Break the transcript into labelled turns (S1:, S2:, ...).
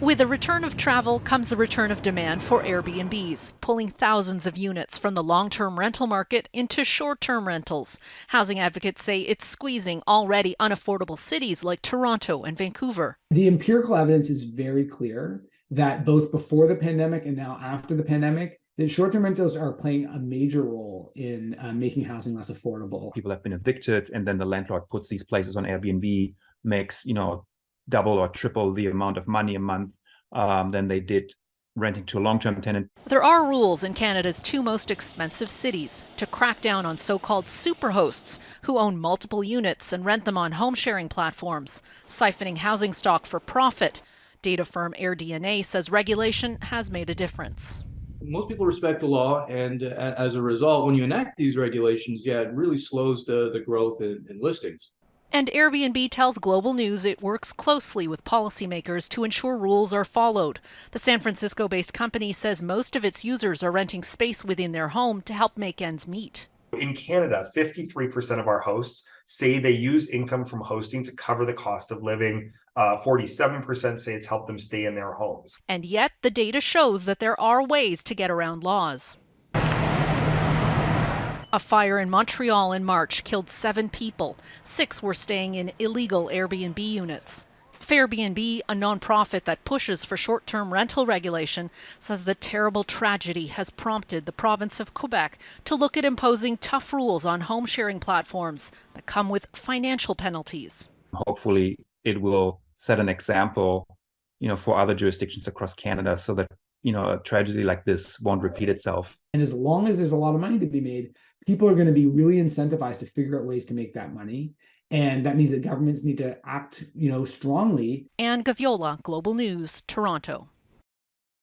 S1: With the return of travel comes the return of demand for Airbnbs, pulling thousands of units from the long-term rental market into short-term rentals. Housing advocates say it's squeezing already unaffordable cities like Toronto and Vancouver.
S2: The empirical evidence is very clear that both before the pandemic and now after the pandemic, that short-term rentals are playing a major role in making housing less affordable.
S3: People have been evicted, and then the landlord puts these places on Airbnb, makes double or triple the amount of money a month than they did renting to a long-term tenant.
S1: There are rules in Canada's two most expensive cities to crack down on so-called superhosts who own multiple units and rent them on home-sharing platforms, siphoning housing stock for profit. Data firm AirDNA says regulation has made a difference.
S4: Most people respect the law, and as a result, when you enact these regulations, it really slows the growth in listings.
S1: And Airbnb tells Global News it works closely with policymakers to ensure rules are followed. The San Francisco-based company says most of its users are renting space within their home to help make ends meet.
S5: In Canada, 53% of our hosts say they use income from hosting to cover the cost of living. 47% say it's helped them stay in their homes.
S1: And yet the data shows that there are ways to get around laws. A fire in Montreal in March killed 7 people. 6 were staying in illegal Airbnb units. Airbnb, a nonprofit that pushes for short-term rental regulation, says the terrible tragedy has prompted the province of Quebec to look at imposing tough rules on home-sharing platforms that come with financial penalties.
S3: Hopefully, it will set an example, for other jurisdictions across Canada, so that a tragedy like this won't repeat itself.
S2: And as long as there's a lot of money to be made, people are going to be really incentivized to figure out ways to make that money. And that means that governments need to act, strongly.
S1: And Gaviola, Global News, Toronto.